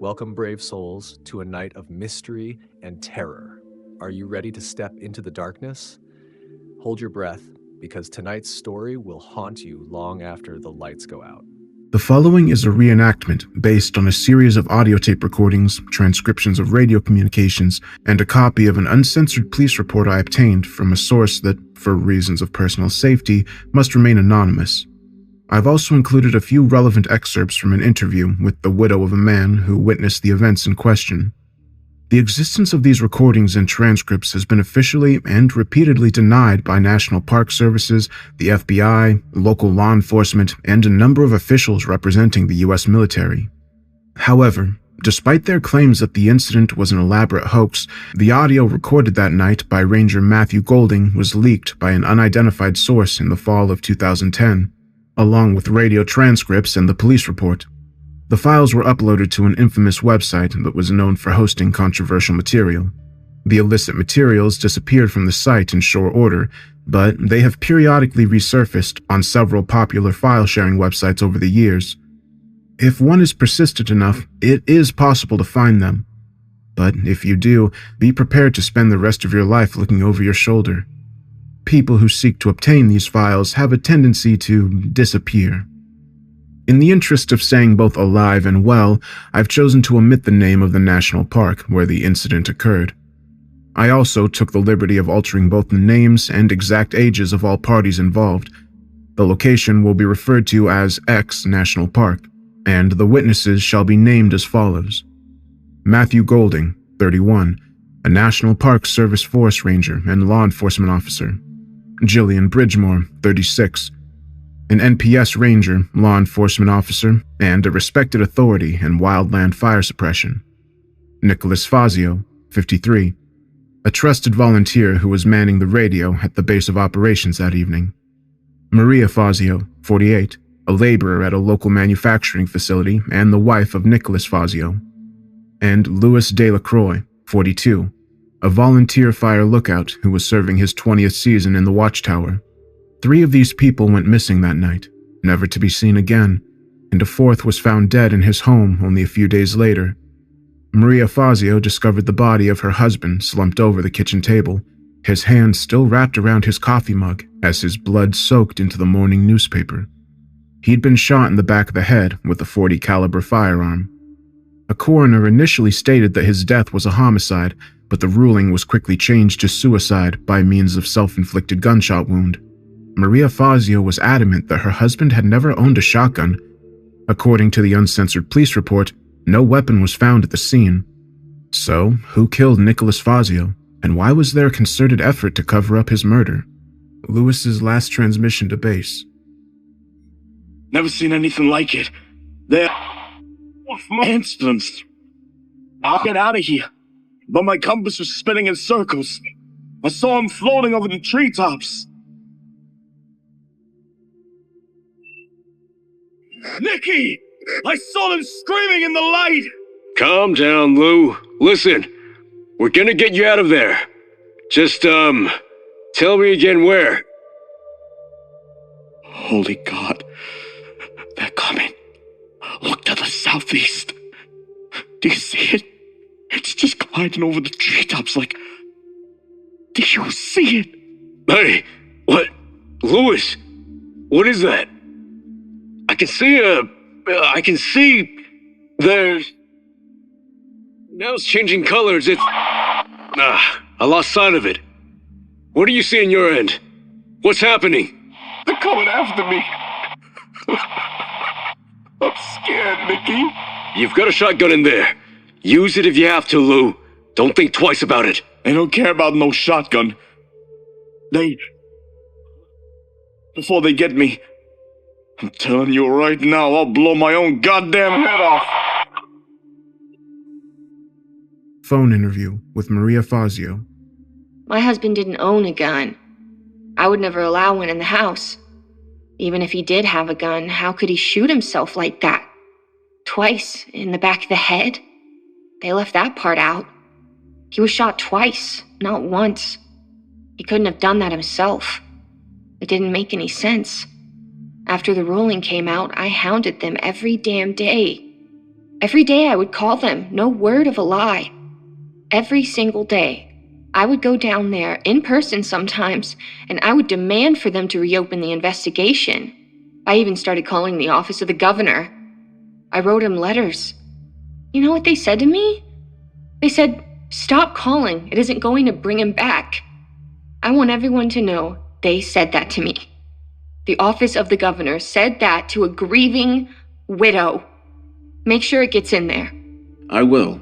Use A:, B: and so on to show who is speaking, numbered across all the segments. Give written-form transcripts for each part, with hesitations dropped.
A: Welcome, brave souls, to a night of mystery and terror. Are you ready to step into the darkness? Hold your breath, because tonight's story will haunt you long after the lights go out.
B: The following is a reenactment based on a series of audio tape recordings, transcriptions of radio communications, and a copy of an uncensored police report I obtained from a source that, for reasons of personal safety, must remain anonymous. I've also included a few relevant excerpts from an interview with the widow of a man who witnessed the events in question. The existence of these recordings and transcripts has been officially and repeatedly denied by National Park Services, the FBI, local law enforcement, and a number of officials representing the U.S. military. However, despite their claims that the incident was an elaborate hoax, the audio recorded that night by Ranger Matthew Golding was leaked by an unidentified source in the fall of 2010, along with radio transcripts and the police report. The files were uploaded to an infamous website that was known for hosting controversial material. The illicit materials disappeared from the site in short order, but they have periodically resurfaced on several popular file-sharing websites over the years. If one is persistent enough, it is possible to find them. But if you do, be prepared to spend the rest of your life looking over your shoulder. People who seek to obtain these files have a tendency to disappear. In the interest of staying both alive and well, I've chosen to omit the name of the national park where the incident occurred. I also took the liberty of altering both the names and exact ages of all parties involved. The location will be referred to as X National Park, and the witnesses shall be named as follows: Matthew Golding, 31, a National Park Service Forest Ranger and law enforcement officer. Jillian Bridgemore, 36, an NPS Ranger, law enforcement officer, and a respected authority in wildland fire suppression. Nicholas Fazio, 53, a trusted volunteer who was manning the radio at the base of operations that evening. Maria Fazio, 48, a laborer at a local manufacturing facility and the wife of Nicholas Fazio. And Louis Delacroix, 42, a volunteer fire lookout who was serving his 20th season in the watchtower. 3 of these people went missing that night, never to be seen again, and a 4th was found dead in his home only a few days later. Maria Fazio discovered the body of her husband slumped over the kitchen table, his hand still wrapped around his coffee mug as his blood soaked into the morning newspaper. He'd been shot in the back of the head with a .40 caliber firearm. A coroner initially stated that his death was a homicide, but the ruling was quickly changed to suicide by means of self-inflicted gunshot wound. Maria Fazio was adamant that her husband had never owned a shotgun. According to the uncensored police report, no weapon was found at the scene. So, who killed Nicholas Fazio, and why was there a concerted effort to cover up his murder? Lewis's last transmission to base.
C: Never seen anything like it. They're incidents. I'll get out of here. But my compass was spinning in circles. I saw him floating over the treetops. Nicky! I saw them screaming in the light!
D: Calm down, Lou. Listen, we're gonna get you out of there. Just, tell me again where.
C: Holy God. They're coming. Look to the southeast. Do you see it? It's just gliding over the treetops like... Do you see it?
D: Hey, what? Louis, what is that? I can see there's... Now it's changing colors, I lost sight of it. What do you see on your end? What's happening?
C: They're coming after me. I'm scared, Nicky.
D: You've got a shotgun in there. Use it if you have to, Lou. Don't think twice about it.
C: I don't care about no shotgun. Before they get me, I'm telling you right now, I'll blow my own goddamn head off.
B: Phone interview with Maria Fazio.
E: My husband didn't own a gun. I would never allow one in the house. Even if he did have a gun, how could he shoot himself like that? Twice, in the back of the head? They left that part out. He was shot twice, not once. He couldn't have done that himself. It didn't make any sense. After the ruling came out, I hounded them every damn day. Every day I would call them, no word of a lie. Every single day. I would go down there, in person sometimes, and I would demand for them to reopen the investigation. I even started calling the office of the governor. I wrote him letters. You know what they said to me? They said, "Stop calling. It isn't going to bring him back." I want everyone to know they said that to me. The office of the governor said that to a grieving widow. Make sure it gets in there.
B: I will.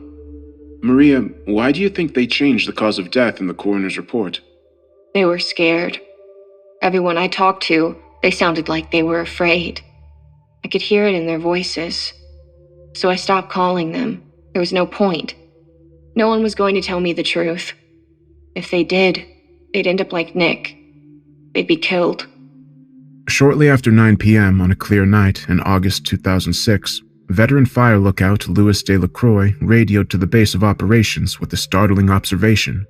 B: Maria, why do you think they changed the cause of death in the coroner's report?
E: They were scared. Everyone I talked to, they sounded like they were afraid. I could hear it in their voices. So I stopped calling them. There was no point. No one was going to tell me the truth. If they did, they'd end up like Nick. They'd be killed.
B: Shortly after 9 p.m. on a clear night in August 2006, veteran fire lookout Louis Delacroix radioed to the base of operations with a startling observation.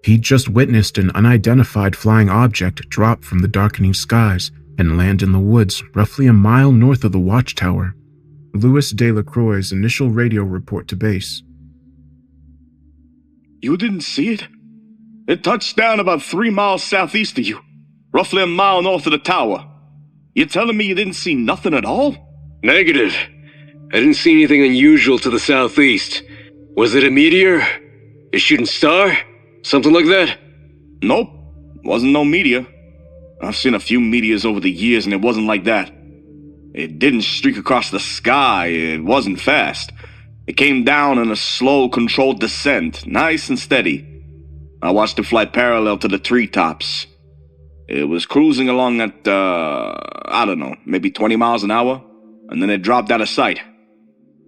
B: He'd just witnessed an unidentified flying object drop from the darkening skies and land in the woods roughly a mile north of the watchtower. Louis Delacroix's initial radio report to base.
C: You didn't see it? It touched down about 3 miles southeast of you, roughly a mile north of the tower. You're telling me you didn't see nothing at all?
D: Negative. I didn't see anything unusual to the southeast. Was it a meteor? A shooting star? Something like that?
C: Nope. Wasn't no meteor. I've seen a few meteors over the years and it wasn't like that. It didn't streak across the sky. It wasn't fast. It came down in a slow, controlled descent, nice and steady. I watched it fly parallel to the treetops. It was cruising along at, I don't know, maybe 20 miles an hour, and then it dropped out of sight.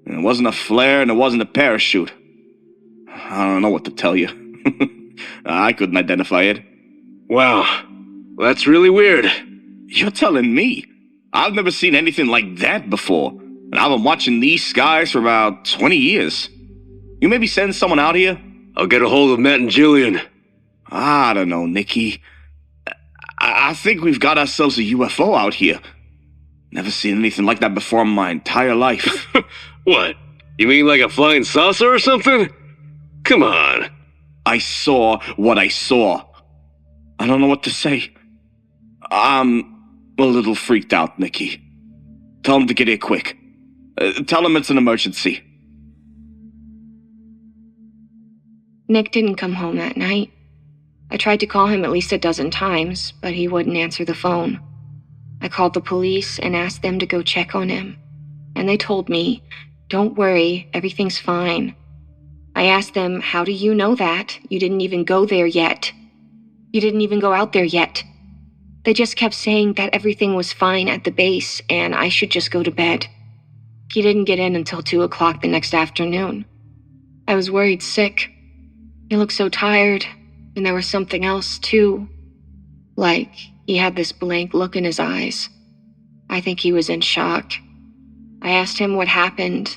C: And it wasn't a flare and it wasn't a parachute. I don't know what to tell you. I couldn't identify it.
D: Wow. That's really weird.
C: You're telling me? I've never seen anything like that before, and I've been watching these skies for about 20 years. You maybe send someone out here?
D: I'll get a hold of Matt and Jillian.
C: I don't know, Nikki. I think we've got ourselves a UFO out here. Never seen anything like that before in my entire life.
D: What? You mean like a flying saucer or something? Come on.
C: I saw what I saw. I don't know what to say. I'm a little freaked out, Nikki. Tell him to get here quick. Tell him it's an emergency.
E: Nick didn't come home that night. I tried to call him at least a dozen times, but he wouldn't answer the phone. I called the police and asked them to go check on him. And they told me, "Don't worry, everything's fine." I asked them, "How do you know that? You didn't even go there yet. You didn't even go out there yet." They just kept saying that everything was fine at the base and I should just go to bed. He didn't get in until 2 o'clock the next afternoon. I was worried sick. He looked so tired, and there was something else too. Like, he had this blank look in his eyes. I think he was in shock. I asked him what happened,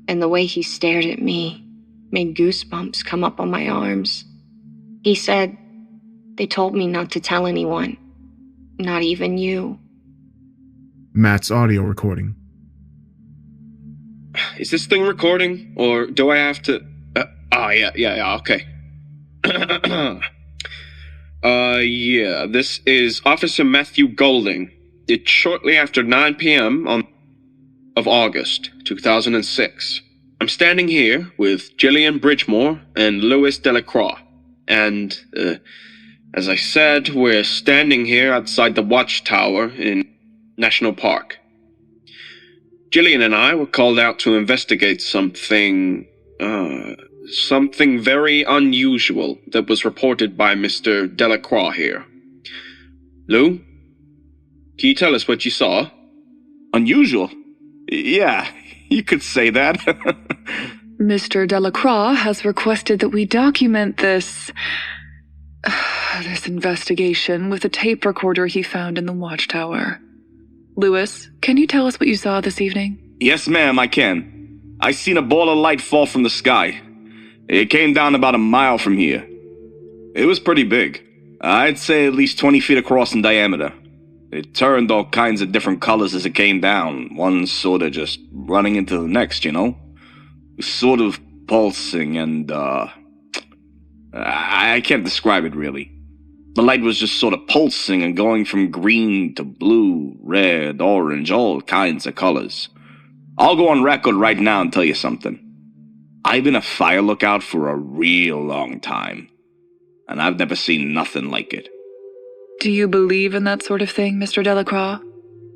E: and the way he stared at me made goosebumps come up on my arms. He said, "They told me not to tell anyone. Not even you."
B: Matt's audio recording.
F: Is this thing recording, or do I have to... yeah, okay. Yeah, this is Officer Matthew Golding. It's shortly after 9 p.m. of August 2006. I'm standing here with Jillian Bridgemore and Louis Delacroix. And, as I said, we're standing here outside the watchtower in National Park. Jillian and I were called out to investigate something very unusual that was reported by Mr. Delacroix here. Lou, can you tell us what you saw?
C: Unusual? Yeah, you could say that.
G: Mr. Delacroix has requested that we document this investigation with a tape recorder he found in the watchtower. Louis, can you tell us what you saw this evening?
C: Yes, ma'am, I can. I seen a ball of light fall from the sky. It came down about a mile from here. It was pretty big. I'd say at least 20 feet across in diameter. It turned all kinds of different colors as it came down, one sort of just running into the next, you know? sort of pulsing and, I can't describe it really. The light was just sort of pulsing and going from green to blue, red, orange, all kinds of colors. I'll go on record right now and tell you something. I've been a fire lookout for a real long time, and I've never seen nothing like it.
G: Do you believe in that sort of thing, Mr. Delacroix?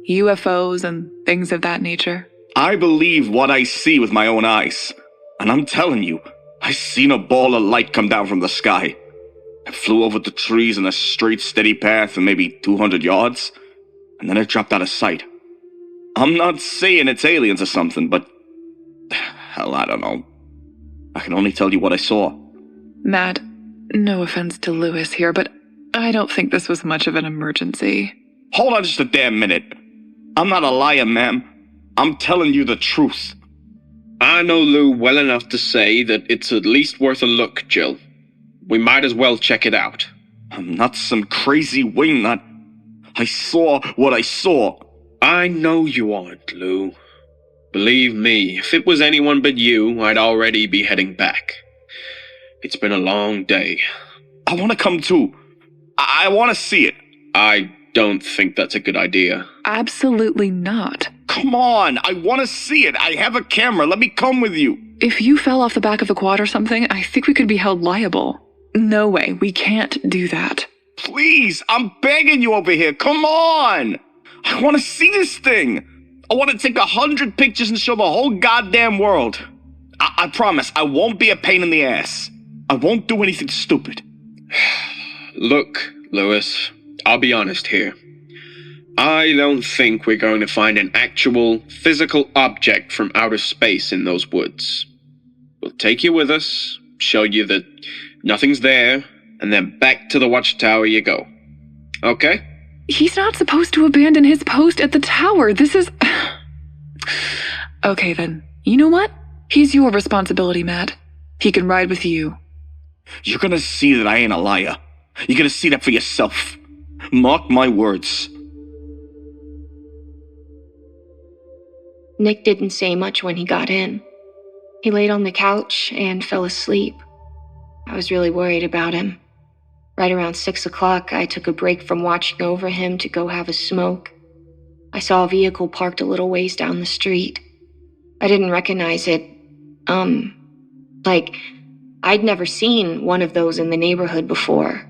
G: UFOs and things of that nature?
C: I believe what I see with my own eyes, and I'm telling you, I seen a ball of light come down from the sky. It flew over the trees in a straight, steady path for maybe 200 yards, and then it dropped out of sight. I'm not saying it's aliens or something, but hell, I don't know. I can only tell you what I saw.
G: Matt, no offense to Lewis here, but I don't think this was much of an emergency.
C: Hold on just a damn minute. I'm not a liar, ma'am. I'm telling you the truth.
F: I know Lou well enough to say that it's at least worth a look, Jill. We might as well check it out.
C: I'm not some crazy wingnut. I saw what I saw.
F: I know you aren't, Lou. Believe me, if it was anyone but you, I'd already be heading back. It's been a long day.
C: I want to come too. I want to see it.
F: I don't think that's a good idea.
G: Absolutely not.
C: Come on, I want to see it. I have a camera. Let me come with you.
G: If you fell off the back of the quad or something, I think we could be held liable. No way, we can't do that.
C: Please, I'm begging you over here. Come on. I want to see this thing. I want to take 100 pictures and show the whole goddamn world. I promise, I won't be a pain in the ass. I won't do anything stupid.
F: Look, Lewis, I'll be honest here. I don't think we're going to find an actual, physical object from outer space in those woods. We'll take you with us, show you that nothing's there, and then back to the watchtower you go. Okay?
G: He's not supposed to abandon his post at the tower. This is... Okay then, you know what? He's your responsibility, Matt. He can ride with you.
C: You're gonna see that I ain't a liar. You're gonna see that for yourself. Mark my words.
E: Nick didn't say much when he got in. He laid on the couch and fell asleep. I was really worried about him. Right around 6 o'clock, I took a break from watching over him to go have a smoke. I saw a vehicle parked a little ways down the street. I didn't recognize it. I'd never seen one of those in the neighborhood before.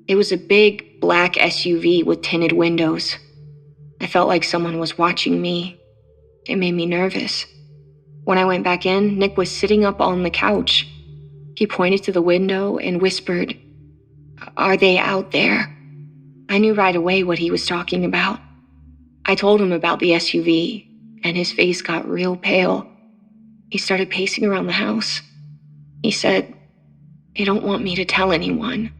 E: It was a big, black SUV with tinted windows. I felt like someone was watching me. It made me nervous. When I went back in, Nick was sitting up on the couch. He pointed to the window and whispered, "Are they out there?" I knew right away what he was talking about. I told him about the SUV, and his face got real pale. He started pacing around the house. He said, "They don't want me to tell anyone."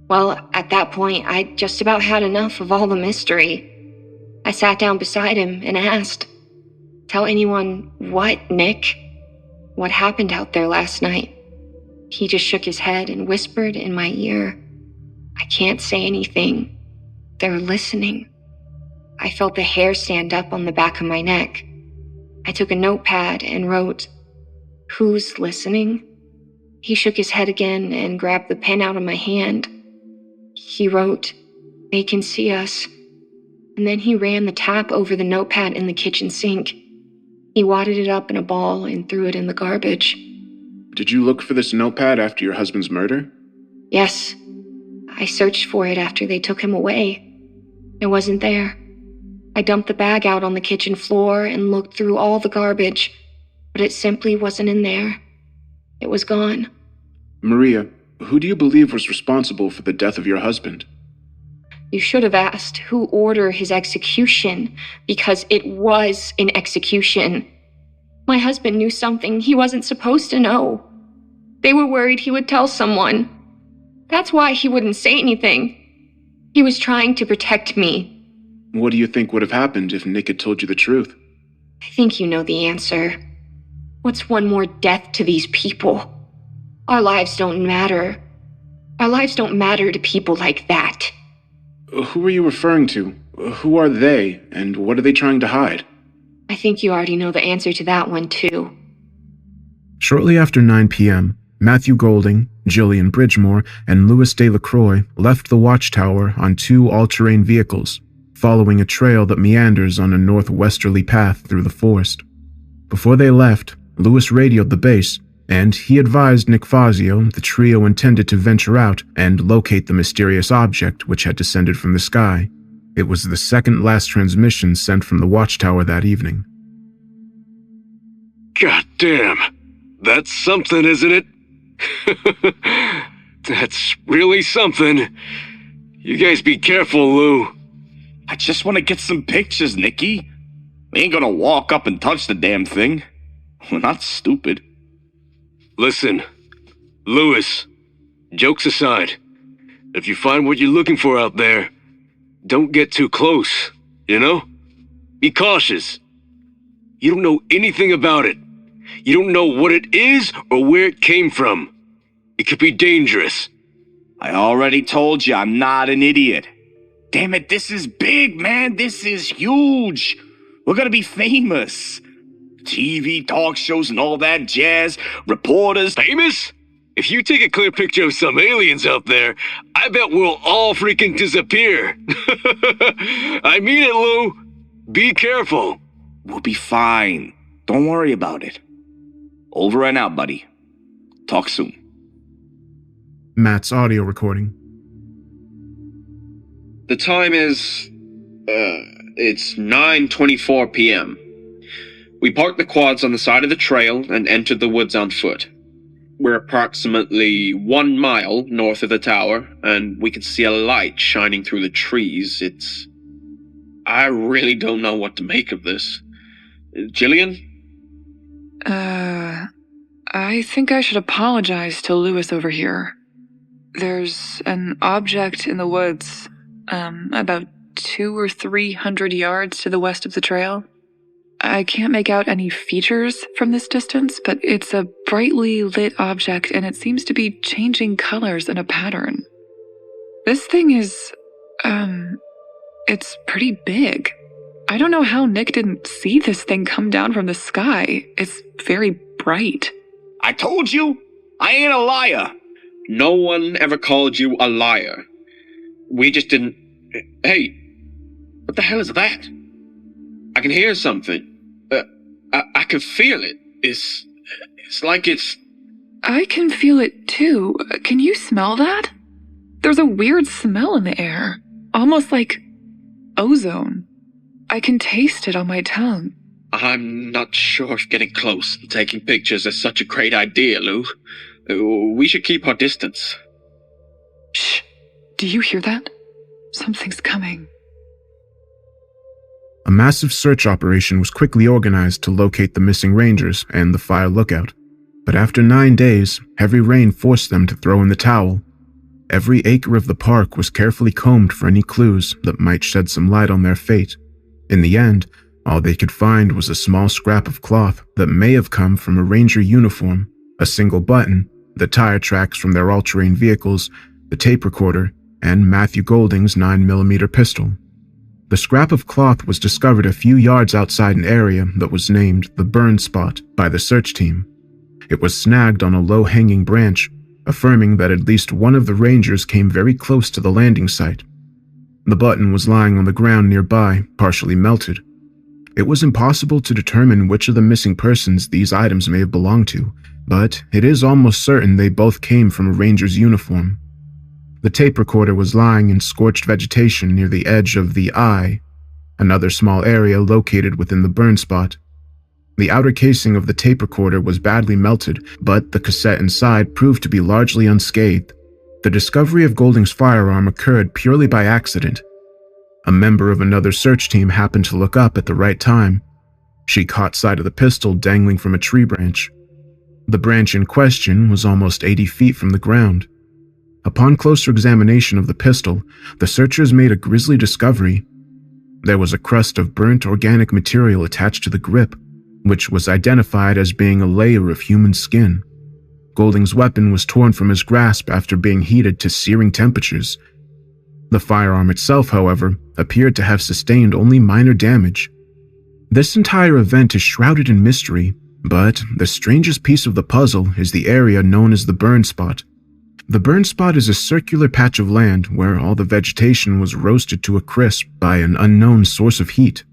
E: Well, at that point, I just about had enough of all the mystery. I sat down beside him and asked, "Tell anyone what, Nick? What happened out there last night?" He just shook his head and whispered in my ear, "I can't say anything. They're listening." I felt the hair stand up on the back of my neck. I took a notepad and wrote, "Who's listening?" He shook his head again and grabbed the pen out of my hand. He wrote, "They can see us." And then he ran the tap over the notepad in the kitchen sink. He wadded it up in a ball and threw it in the garbage.
B: Did you look for this notepad after your husband's murder?
E: Yes. I searched for it after they took him away. It wasn't there. I dumped the bag out on the kitchen floor and looked through all the garbage, but it simply wasn't in there. It was gone.
B: Maria, who do you believe was responsible for the death of your husband?
E: You should have asked who ordered his execution, because it was an execution. My husband knew something he wasn't supposed to know. They were worried he would tell someone. That's why he wouldn't say anything. He was trying to protect me.
B: What do you think would have happened if Nick had told you the truth?
E: I think you know the answer. What's one more death to these people? Our lives don't matter. Our lives don't matter to people like that.
B: Who are you referring to? Who are they, and what are they trying to hide?
E: I think you already know the answer to that one, too.
B: Shortly after 9 p.m., Matthew Golding, Jillian Bridgemore, and Louis Delacroix left the watchtower on 2 all-terrain vehicles, following a trail that meanders on a northwesterly path through the forest. Before they left, Louis radioed the base, and he advised Nick Fazio the trio intended to venture out and locate the mysterious object which had descended from the sky. It was the second-last transmission sent from the watchtower that evening.
D: God damn. That's something, isn't it? That's really something. You guys be careful, Lou.
C: I just want to get some pictures, Nicky. We ain't gonna walk up and touch the damn thing. We're not stupid.
D: Listen, Louis, jokes aside, if you find what you're looking for out there, don't get too close, you know? Be cautious. You don't know anything about it. You don't know what it is or where it came from. It could be dangerous.
C: I already told you I'm not an idiot. Damn it, this is big, man. This is huge. We're gonna be famous. TV, talk shows, and all that jazz. Reporters.
D: Famous? If you take a clear picture of some aliens out there, I bet we'll all freaking disappear. I mean it, Lou. Be careful.
C: We'll be fine. Don't worry about it. Over and out, buddy. Talk soon.
B: Matt's audio recording.
F: The time is, it's 9:24 p.m. We parked the quads on the side of the trail and entered the woods on foot. We're approximately 1 mile north of the tower, and we can see a light shining through the trees. I really don't know what to make of this. Jillian?
G: I think I should apologize to Louis over here. There's an object in the woods, about 200 or 300 yards to the west of the trail. I can't make out any features from this distance, but it's a brightly lit object and it seems to be changing colors in a pattern. This thing is, it's pretty big. I don't know how Nick didn't see this thing come down from the sky. It's very bright.
C: I told you, I ain't a liar.
F: No one ever called you a liar. We just didn't... Hey, what the hell is that? I can hear something. I can feel it. It's like it's...
G: I can feel it too. Can you smell that? There's a weird smell in the air. Almost like ozone. I can taste it on my tongue.
F: I'm not sure if getting close and taking pictures is such a great idea, Lou. We should keep our distance.
G: Shh. Do you hear that? Something's coming.
B: A massive search operation was quickly organized to locate the missing rangers and the fire lookout. But after 9 days, heavy rain forced them to throw in the towel. Every acre of the park was carefully combed for any clues that might shed some light on their fate. In the end, all they could find was a small scrap of cloth that may have come from a ranger uniform, a single button, the tire tracks from their all-terrain vehicles, the tape recorder, and Matthew Golding's 9mm pistol. The scrap of cloth was discovered a few yards outside an area that was named the burn spot by the search team. It was snagged on a low-hanging branch, affirming that at least one of the rangers came very close to the landing site. The button was lying on the ground nearby, partially melted. It was impossible to determine which of the missing persons these items may have belonged to, but it is almost certain they both came from a ranger's uniform. The tape recorder was lying in scorched vegetation near the edge of the Eye, another small area located within the burn spot. The outer casing of the tape recorder was badly melted, but the cassette inside proved to be largely unscathed. The discovery of Golding's firearm occurred purely by accident. A member of another search team happened to look up at the right time. She caught sight of the pistol dangling from a tree branch. The branch in question was almost 80 feet from the ground. Upon closer examination of the pistol, the searchers made a grisly discovery. There was a crust of burnt organic material attached to the grip, which was identified as being a layer of human skin. Golding's weapon was torn from his grasp after being heated to searing temperatures. The firearm itself, however, appeared to have sustained only minor damage. This entire event is shrouded in mystery, But the strangest piece of the puzzle is the area known as the burn spot. The burn spot is a circular patch of land where all the vegetation was roasted to a crisp by an unknown source of heat.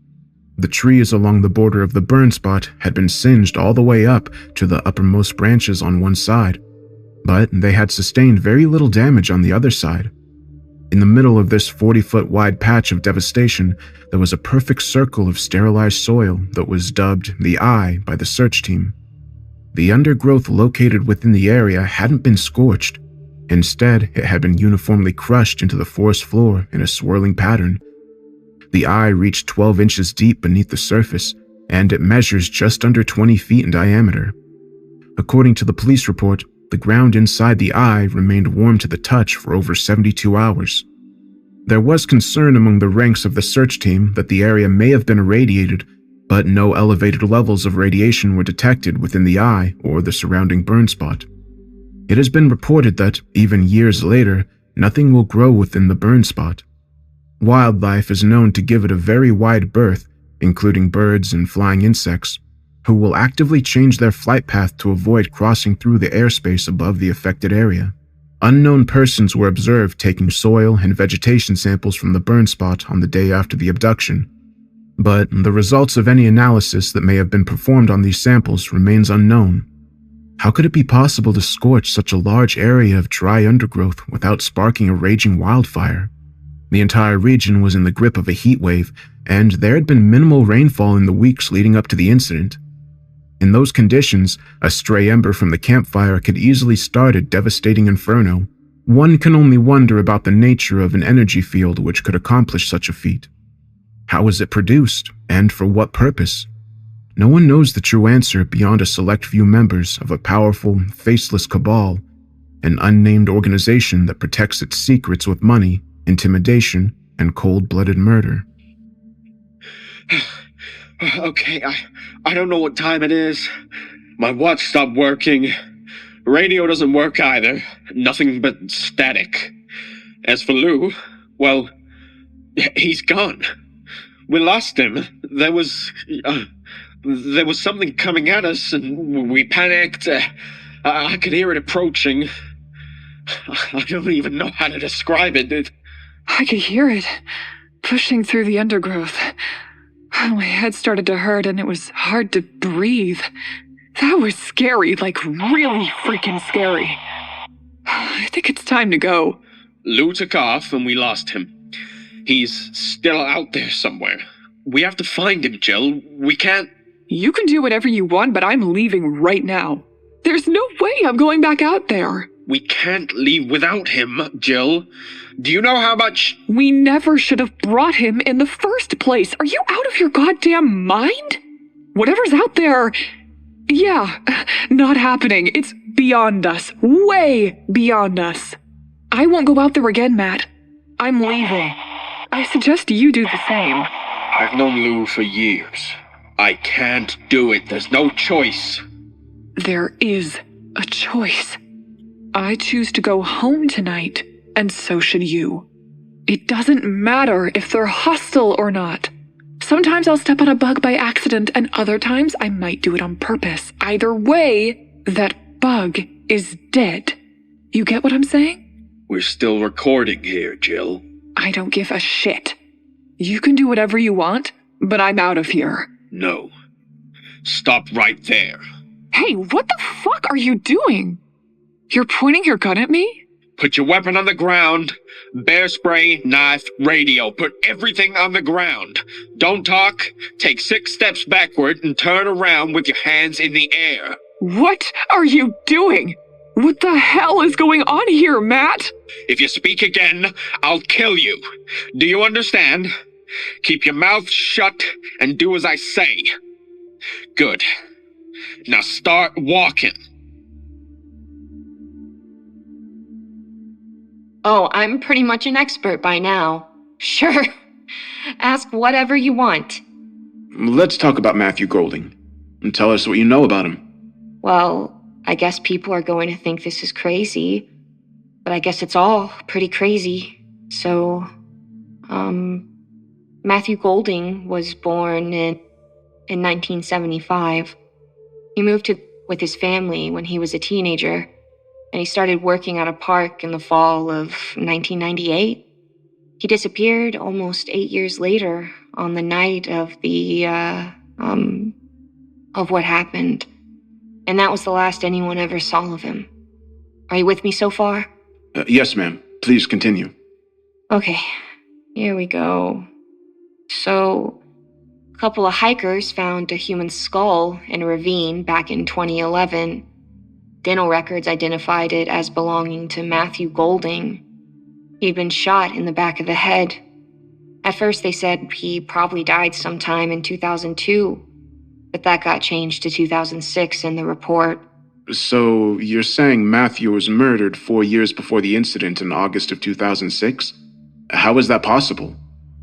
B: The trees along the border of the burn spot had been singed all the way up to the uppermost branches on one side, but they had sustained very little damage on the other side. In the middle of this 40-foot wide patch of devastation, there was a perfect circle of sterilized soil that was dubbed the Eye by the search team. The undergrowth located within the area hadn't been scorched. Instead, it had been uniformly crushed into the forest floor in a swirling pattern. The Eye reached 12 inches deep beneath the surface, and it measures just under 20 feet in diameter. According to the police report, the ground inside the Eye remained warm to the touch for over 72 hours. There was concern among the ranks of the search team that the area may have been irradiated, but no elevated levels of radiation were detected within the Eye or the surrounding burn spot. It has been reported that, even years later, nothing will grow within the burn spot. Wildlife is known to give it a very wide berth, including birds and flying insects, who will actively change their flight path to avoid crossing through the airspace above the affected area. Unknown persons were observed taking soil and vegetation samples from the burn spot on the day after the abduction, but the results of any analysis that may have been performed on these samples remains unknown. How could it be possible to scorch such a large area of dry undergrowth without sparking a raging wildfire? The entire region was in the grip of a heat wave, and there had been minimal rainfall in the weeks leading up to the incident. In those conditions, a stray ember from the campfire could easily start a devastating inferno. One can only wonder about the nature of an energy field which could accomplish such a feat. How was it produced, and for what purpose? No one knows the true answer beyond a select few members of a powerful, faceless cabal, an unnamed organization that protects its secrets with money, intimidation, and cold-blooded murder.
F: Okay, I don't know what time it is. My watch stopped working. Radio doesn't work either. Nothing but static. As for Lou, well, he's gone. We lost him. There was something coming at us, and we panicked. I could hear it approaching. I don't even know how to describe it.
G: I could hear it, pushing through the undergrowth. My head started to hurt and it was hard to breathe. That was scary, like really freaking scary. I think it's time to go.
F: Lou took off and we lost him. He's still out there somewhere. We have to find him, Jill. We can't...
G: You can do whatever you want, but I'm leaving right now. There's no way I'm going back out there.
F: We can't leave without him, Jill. Do you know how much...
G: We never should have brought him in the first place. Are you out of your goddamn mind? Whatever's out there... Yeah, not happening. It's beyond us. Way beyond us. I won't go out there again, Matt. I'm leaving. I suggest you do the same.
F: I've known Lou for years. I can't do it. There's no choice.
G: There is a choice. I choose to go home tonight, and so should you. It doesn't matter if they're hostile or not. Sometimes I'll step on a bug by accident, and other times I might do it on purpose. Either way, that bug is dead. You get what I'm saying?
F: We're still recording here, Jill.
G: I don't give a shit. You can do whatever you want, but I'm out of here.
F: No. Stop right there.
G: Hey, what the fuck are you doing? You're pointing your gun at me?
F: Put your weapon on the ground. Bear spray, knife, radio. Put everything on the ground. Don't talk. Take 6 steps backward and turn around with your hands in the air.
G: What are you doing? What the hell is going on here, Matt?
F: If you speak again, I'll kill you. Do you understand? Keep your mouth shut and do as I say. Good. Now start walking.
E: Oh, I'm pretty much an expert by now. Sure. Ask whatever you want.
B: Let's talk about Matthew Golding, and tell us what you know about him.
E: Well, I guess people are going to think this is crazy, but I guess it's all pretty crazy. So, Matthew Golding was born in 1975. He moved with his family when he was a teenager, and he started working at a park in the fall of 1998. He disappeared almost 8 years later on the night of of what happened. And that was the last anyone ever saw of him. Are you with me so far?
B: Yes, ma'am. Please continue.
E: Okay, here we go. So, a couple of hikers found a human skull in a ravine back in 2011. Dental records identified it as belonging to Matthew Golding. He'd been shot in the back of the head. At first they said he probably died sometime in 2002, but that got changed to 2006 in the report.
B: So, you're saying Matthew was murdered 4 years before the incident in August of 2006? How is that possible?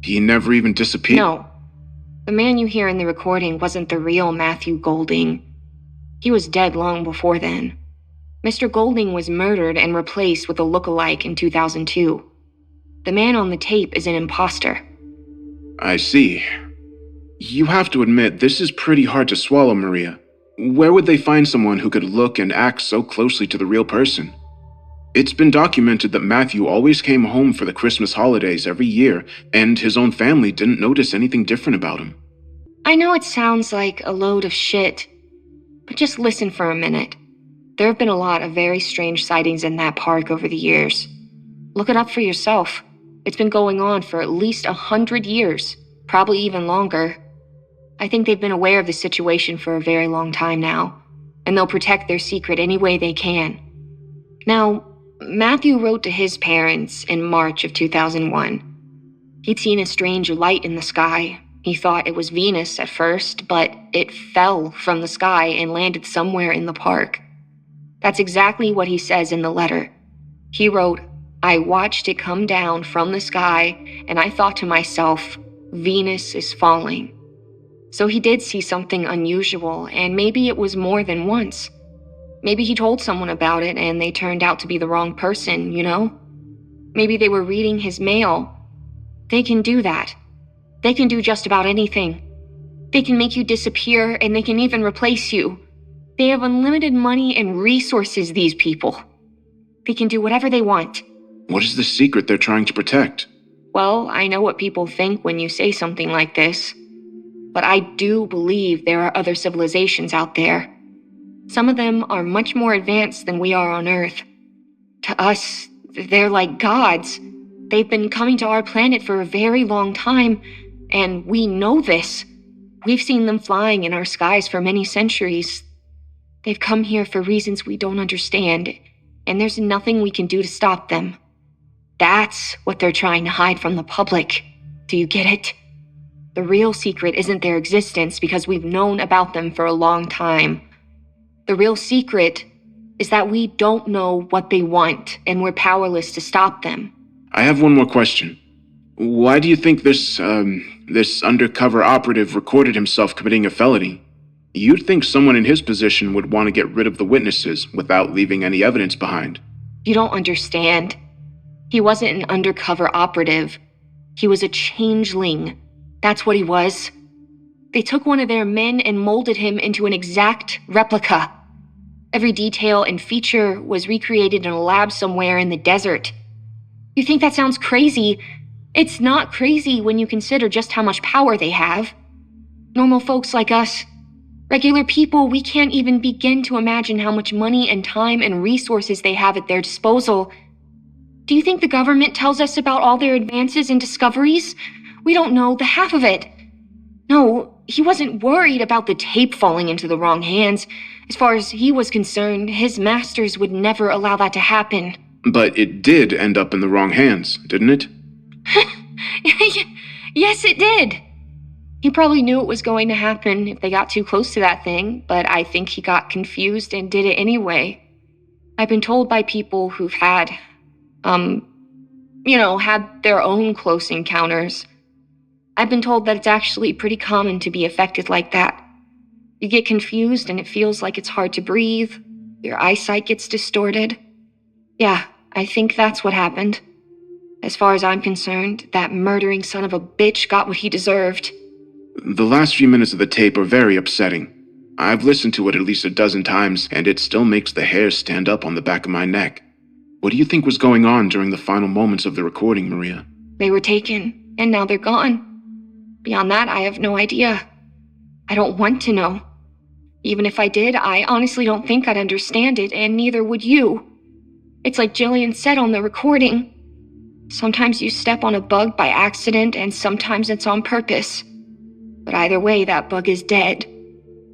B: He never even disappeared?
E: No. The man you hear in the recording wasn't the real Matthew Golding. He was dead long before then. Mr. Golding was murdered and replaced with a look-alike in 2002. The man on the tape is an imposter.
B: I see. You have to admit, this is pretty hard to swallow, Maria. Where would they find someone who could look and act so closely to the real person? It's been documented that Matthew always came home for the Christmas holidays every year, and his own family didn't notice anything different about him.
E: I know it sounds like a load of shit, but just listen for a minute. There have been a lot of very strange sightings in that park over the years. Look it up for yourself. It's been going on for at least 100 years, probably even longer. I think they've been aware of the situation for a very long time now, and they'll protect their secret any way they can. Now, Matthew wrote to his parents in March of 2001. He'd seen a strange light in the sky. He thought it was Venus at first, but it fell from the sky and landed somewhere in the park. That's exactly what he says in the letter. He wrote, "I watched it come down from the sky, and I thought to myself, Venus is falling." So he did see something unusual, and maybe it was more than once. Maybe he told someone about it and they turned out to be the wrong person, you know? Maybe they were reading his mail. They can do that. They can do just about anything. They can make you disappear, and they can even replace you. They have unlimited money and resources, these people. They can do whatever they want.
B: What is the secret they're trying to protect?
E: Well, I know what people think when you say something like this. But I do believe there are other civilizations out there. Some of them are much more advanced than we are on Earth. To us, they're like gods. They've been coming to our planet for a very long time, and we know this. We've seen them flying in our skies for many centuries. They've come here for reasons we don't understand, and there's nothing we can do to stop them. That's what they're trying to hide from the public. Do you get it? The real secret isn't their existence because we've known about them for a long time. The real secret is that we don't know what they want, and we're powerless to stop them.
B: I have one more question. Why do you think this undercover operative recorded himself committing a felony? You'd think someone in his position would want to get rid of the witnesses without leaving any evidence behind.
E: You don't understand. He wasn't an undercover operative. He was a changeling. That's what he was. They took one of their men and molded him into an exact replica. Every detail and feature was recreated in a lab somewhere in the desert. You think that sounds crazy? It's not crazy when you consider just how much power they have. Normal folks like us, regular people, we can't even begin to imagine how much money and time and resources they have at their disposal. Do you think the government tells us about all their advances and discoveries? We don't know the half of it. No, he wasn't worried about the tape falling into the wrong hands. As far as he was concerned, his masters would never allow that to happen.
B: But it did end up in the wrong hands, didn't it?
E: Yes, it did. He probably knew it was going to happen if they got too close to that thing, but I think he got confused and did it anyway. I've been told by people who've had their own close encounters. I've been told that it's actually pretty common to be affected like that. You get confused and it feels like it's hard to breathe. Your eyesight gets distorted. Yeah, I think that's what happened. As far as I'm concerned, that murdering son of a bitch got what he deserved.
B: The last few minutes of the tape are very upsetting. I've listened to it at least a dozen times, and it still makes the hair stand up on the back of my neck. What do you think was going on during the final moments of the recording, Maria?
E: They were taken, and now they're gone. Beyond that, I have no idea. I don't want to know. Even if I did, I honestly don't think I'd understand it, and neither would you. It's like Jillian said on the recording. Sometimes you step on a bug by accident, and sometimes it's on purpose. But either way, that bug is dead.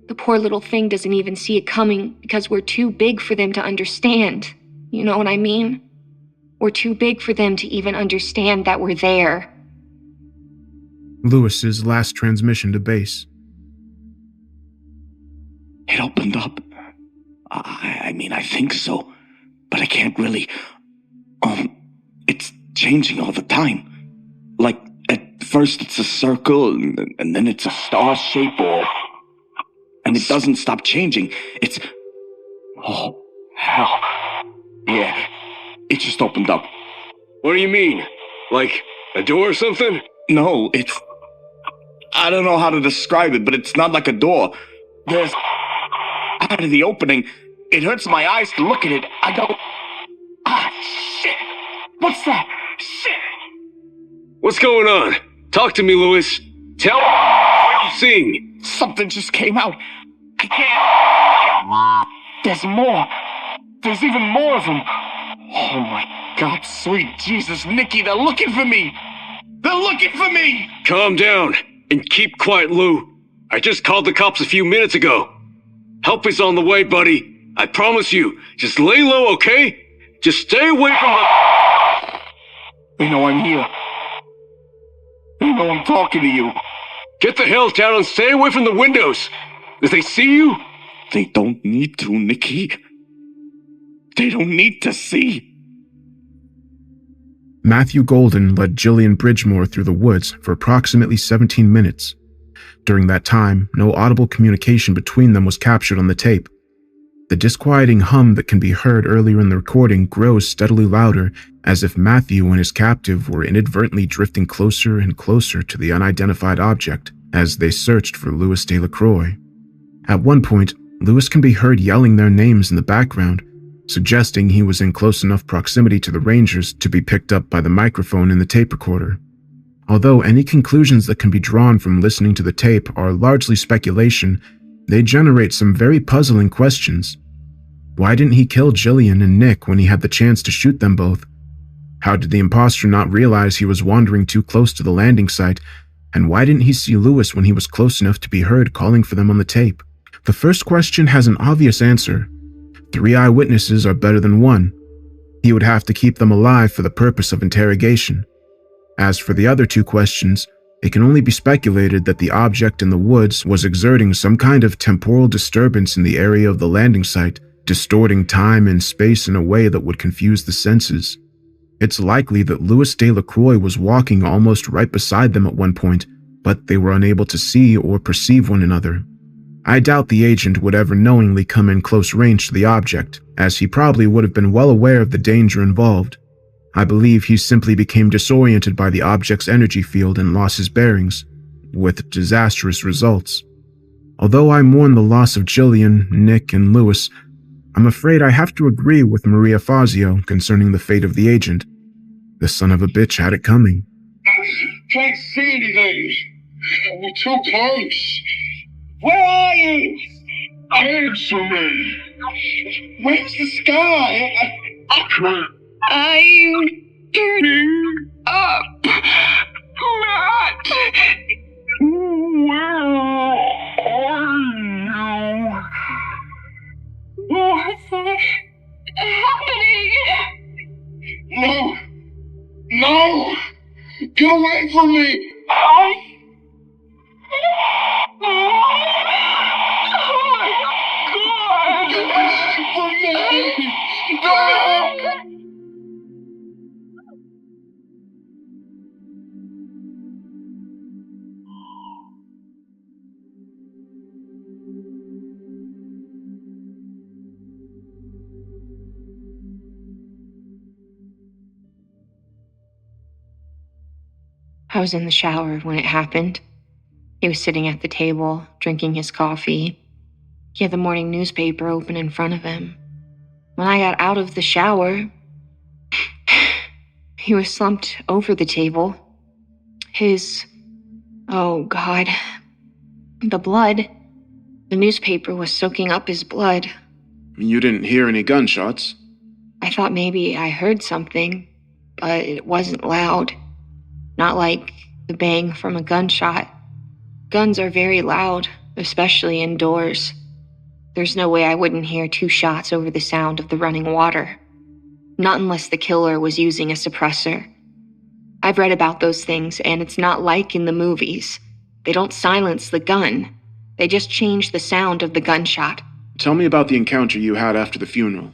E: The poor little thing doesn't even see it coming because we're too big for them to understand. You know what I mean? We're too big for them to even understand that we're there.
B: Lewis's last transmission to base.
C: It opened up. I mean, I think so. But I can't really... It's changing all the time. Like, at first it's a circle, and then it's a star shape, and it doesn't stop changing. It's... Oh, hell. Yeah, it just opened up.
D: What do you mean? Like, a door or something?
C: No, it's... I don't know how to describe it, but it's not like a door. There's... Out of the opening, it hurts my eyes to look at it. I go... Ah, shit! What's that? Shit!
D: What's going on? Talk to me, Lewis. Tell me what you're seeing.
C: Something just came out. I can't... There's more. There's even more of them. Oh my God, sweet Jesus, Nikki, they're looking for me. They're looking for me.
D: Calm down and keep quiet, Lou. I just called the cops a few minutes ago. Help is on the way, buddy. I promise you. Just lay low, okay? Just stay away from the...
C: They know I'm here. They know I'm talking to you.
D: Get the hell down and stay away from the windows. If they see you...
C: They don't need to, Nikki. They don't need to see.
B: Matthew Golden led Jillian Bridgemore through the woods for approximately 17 minutes. During that time, no audible communication between them was captured on the tape. The disquieting hum that can be heard earlier in the recording grows steadily louder, as if Matthew and his captive were inadvertently drifting closer and closer to the unidentified object as they searched for Louis Delacroix. At one point, Louis can be heard yelling their names in the background, suggesting he was in close enough proximity to the Rangers to be picked up by the microphone in the tape recorder. Although any conclusions that can be drawn from listening to the tape are largely speculation, they generate some very puzzling questions. Why didn't he kill Jillian and Nick when he had the chance to shoot them both? How did the imposter not realize he was wandering too close to the landing site? And why didn't he see Louis when he was close enough to be heard calling for them on the tape? The first question has an obvious answer. 3 eyewitnesses are better than 1. He would have to keep them alive for the purpose of interrogation. As for the other 2 questions, it can only be speculated that the object in the woods was exerting some kind of temporal disturbance in the area of the landing site, distorting time and space in a way that would confuse the senses. It's likely that Louis Delacroix was walking almost right beside them at one point, but they were unable to see or perceive one another. I doubt the agent would ever knowingly come in close range to the object, as he probably would have been well aware of the danger involved. I believe he simply became disoriented by the object's energy field and lost his bearings, with disastrous results. Although I mourn the loss of Jillian, Nick, and Louis, I'm afraid I have to agree with Maria Fazio concerning the fate of the agent. The son of a bitch had it coming.
H: Can't see anything. We're too close. Where are you? Answer me. Where's the sky? I can't. I'm getting up. Matt! Where are you? What's happening? No! No! Get away from me! Oh my God! Get away from me! No!
E: I was in the shower when it happened. He was sitting at the table, drinking his coffee. He had the morning newspaper open in front of him. When I got out of the shower, he was slumped over the table. Oh God, the blood. The newspaper was soaking up his blood.
B: You didn't hear any gunshots?
E: I thought maybe I heard something, but it wasn't loud. Not like the bang from a gunshot. Guns are very loud, especially indoors. There's no way I wouldn't hear 2 shots over the sound of the running water. Not unless the killer was using a suppressor. I've read about those things, and it's not like in the movies. They don't silence the gun. They just change the sound of the gunshot.
B: Tell me about the encounter you had after the funeral.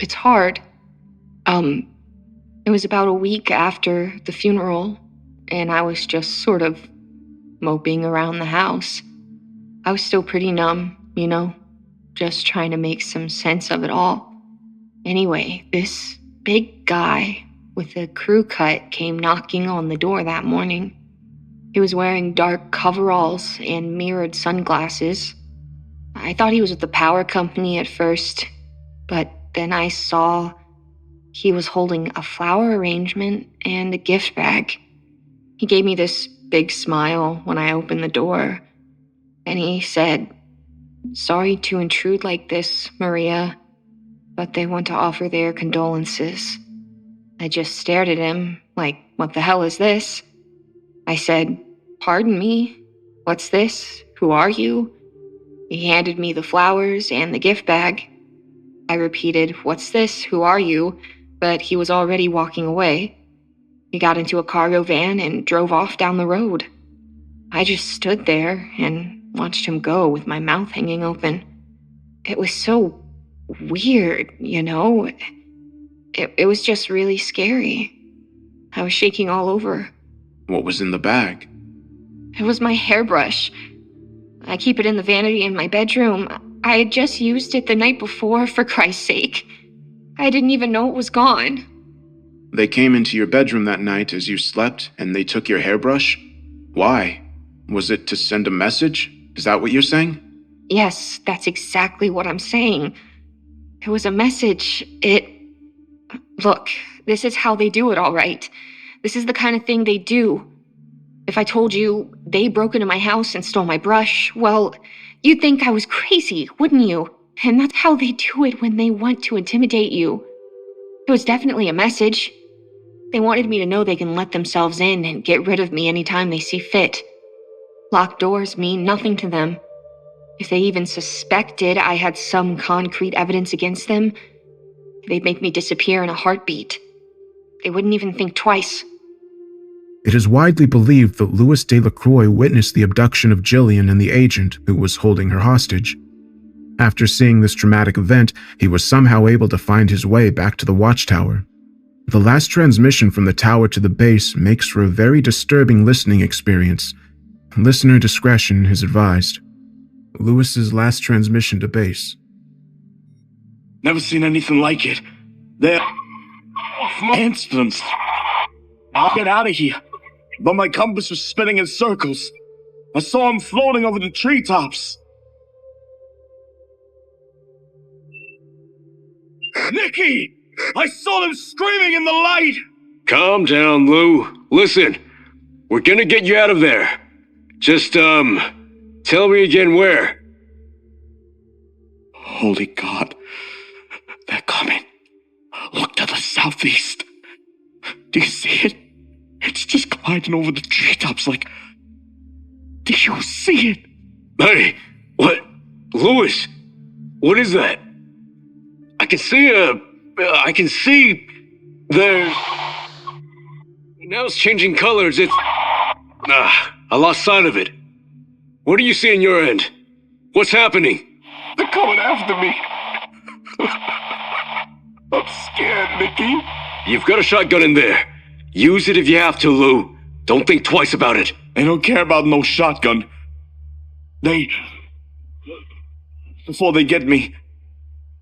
E: It's hard. It was about a week after the funeral, and I was just sort of moping around the house. I was still pretty numb, just trying to make some sense of it all. Anyway, this big guy with a crew cut came knocking on the door that morning. He was wearing dark coveralls and mirrored sunglasses. I thought he was with the power company at first, but then I saw he was holding a flower arrangement and a gift bag. He gave me this big smile when I opened the door, and he said, "Sorry to intrude like this, Maria, but they want to offer their condolences." I just stared at him like, what the hell is this? I said, "Pardon me, what's this? Who are you?" He handed me the flowers and the gift bag. I repeated, "What's this? Who are you?" But he was already walking away. He got into a cargo van and drove off down the road. I just stood there and watched him go with my mouth hanging open. It was so weird, It was just really scary. I was shaking all over.
B: What was in the bag?
E: It was my hairbrush. I keep it in the vanity in my bedroom. I had just used it the night before, for Christ's sake. I didn't even know it was gone.
B: They came into your bedroom that night as you slept, and they took your hairbrush? Why? Was it to send a message? Is that what you're saying?
E: Yes, that's exactly what I'm saying. It was a message. Look, this is how they do it, all right. This is the kind of thing they do. If I told you they broke into my house and stole my brush, well, you'd think I was crazy, wouldn't you? And that's how they do it when they want to intimidate you. It was definitely a message. They wanted me to know they can let themselves in and get rid of me anytime they see fit. Locked doors mean nothing to them. If they even suspected I had some concrete evidence against them, they'd make me disappear in a heartbeat. They wouldn't even think twice.
B: It is widely believed that Louis Delacroix witnessed the abduction of Jillian and the agent who was holding her hostage. After seeing this traumatic event, he was somehow able to find his way back to the watchtower. The last transmission from the tower to the base makes for a very disturbing listening experience. Listener discretion is advised. Louis's last transmission to base.
C: Never seen anything like it. They're instance. I'll get out of here. But my compass was spinning in circles. I saw him floating over the treetops. Nikki! I saw them screaming in the light!
D: Calm down, Lou. Listen, we're gonna get you out of there. Just, tell me again where.
C: Holy God. They're coming. Look to the southeast. Do you see it? It's just gliding over the treetops like... Do you see it?
D: Hey, what? Louis, what is that? I can see there's... Now it's changing colors, I lost sight of it. What do you see on your end? What's happening?
C: They're coming after me. I'm scared, Nikki.
D: You've got a shotgun in there. Use it if you have to, Lou. Don't think twice about it.
C: They don't care about no shotgun. Before they get me,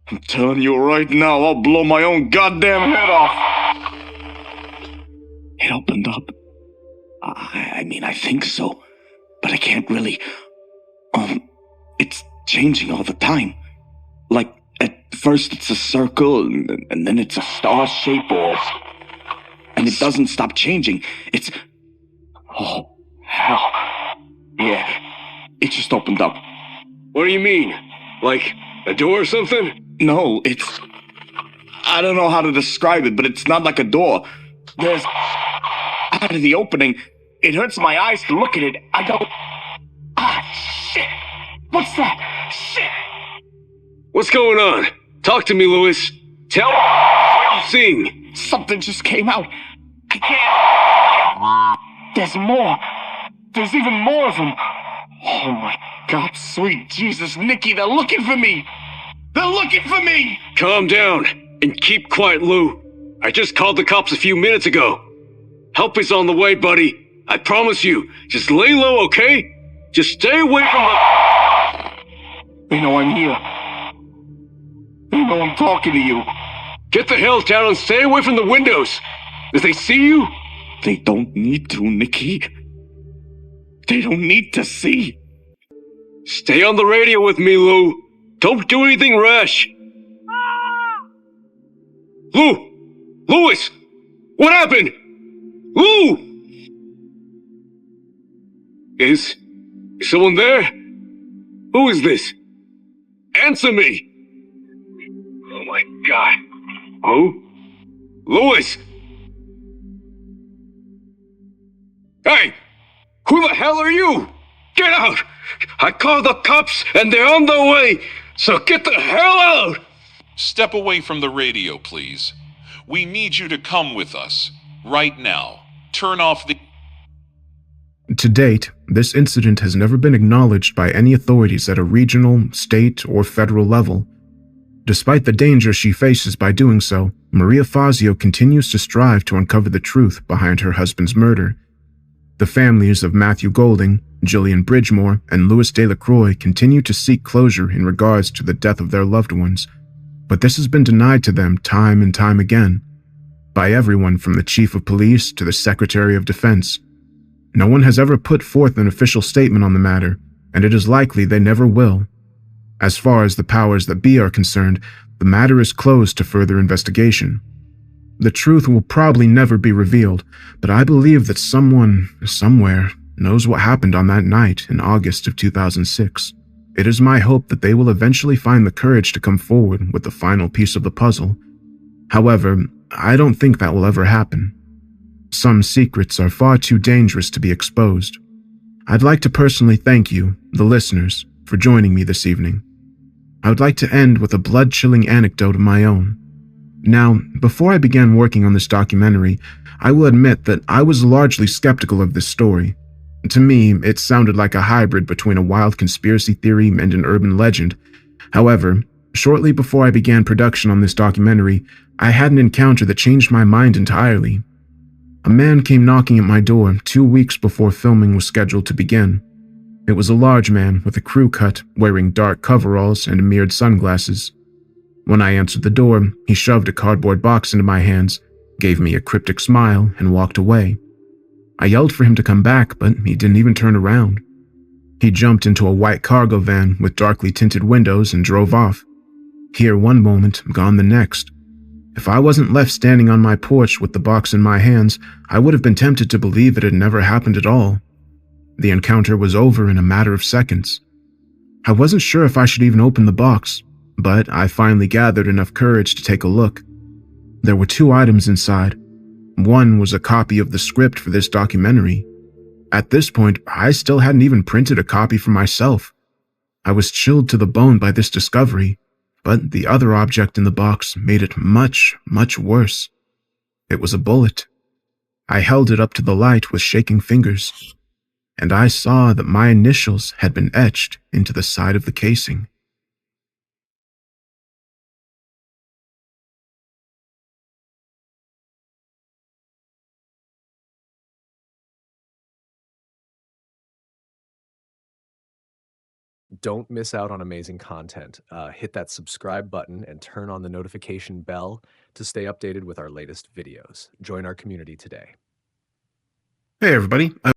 C: I'm telling you right now, I'll blow my own goddamn head off. It opened up. I mean, I think so, but I can't really. It's changing all the time. Like, at first it's a circle, and then it's a star shape, and it doesn't stop changing. It's. Oh, hell. Yeah, it just opened up.
D: What do you mean? Like a door or something?
C: No, it's. I don't know how to describe it, but it's not like a door. There's. Out of the opening, it hurts my eyes to look at it. I go. Ah, shit! What's that? Shit!
D: What's going on? Talk to me, Lewis. Tell me what you're seeing.
C: Something just came out. I can't. There's more. There's even more of them. Oh my God, sweet Jesus, Nikki, they're looking for me. They're looking for me.
D: Calm down and keep quiet, Lou. I just called the cops a few minutes ago. Help is on the way, buddy. I promise you. Just lay low, okay? Just stay away from the...
C: They know I'm here. They know I'm talking to you.
D: Get the hell down and stay away from the windows. If they see you...
C: They don't need to, Nikki. They don't need to see.
D: Stay on the radio with me, Lou. Don't do anything rash. Lewis! What happened? Lou! Is someone there? Who is this? Answer me! Oh my God. Who? Lewis! Hey! Who the hell are you? Get out! I called the cops and they're on their way! So get the hell out!
I: Step away from the radio, please. We need you to come with us. Right now. Turn off the...
B: To date, this incident has never been acknowledged by any authorities at a regional, state, or federal level. Despite the danger she faces by doing so, Maria Fazio continues to strive to uncover the truth behind her husband's murder. The families of Matthew Golding, Gillian Bridgemore, and Louis Delacroix continue to seek closure in regards to the death of their loved ones, but this has been denied to them time and time again, by everyone from the Chief of Police to the Secretary of Defense. No one has ever put forth an official statement on the matter, and it is likely they never will. As far as the powers that be are concerned, the matter is closed to further investigation. The truth will probably never be revealed, but I believe that someone, somewhere, knows what happened on that night in August of 2006. It is my hope that they will eventually find the courage to come forward with the final piece of the puzzle. However, I don't think that will ever happen. Some secrets are far too dangerous to be exposed. I'd like to personally thank you, the listeners, for joining me this evening. I would like to end with a blood-chilling anecdote of my own. Now, before I began working on this documentary, I will admit that I was largely skeptical of this story. To me, it sounded like a hybrid between a wild conspiracy theory and an urban legend. However, shortly before I began production on this documentary, I had an encounter that changed my mind entirely. A man came knocking at my door 2 weeks before filming was scheduled to begin. It was a large man with a crew cut, wearing dark coveralls and mirrored sunglasses. When I answered the door, he shoved a cardboard box into my hands, gave me a cryptic smile, and walked away. I yelled for him to come back, but he didn't even turn around. He jumped into a white cargo van with darkly tinted windows and drove off. Here one moment, gone the next. If I wasn't left standing on my porch with the box in my hands, I would have been tempted to believe it had never happened at all. The encounter was over in a matter of seconds. I wasn't sure if I should even open the box, but I finally gathered enough courage to take a look. There were 2 items inside. One was a copy of the script for this documentary. At this point, I still hadn't even printed a copy for myself. I was chilled to the bone by this discovery, but the other object in the box made it much, much worse. It was a bullet. I held it up to the light with shaking fingers, and I saw that my initials had been etched into the side of the casing.
A: Don't miss out on amazing content. Hit that subscribe button and turn on the notification bell to stay updated with our latest videos. Join our community today.
B: Hey, everybody.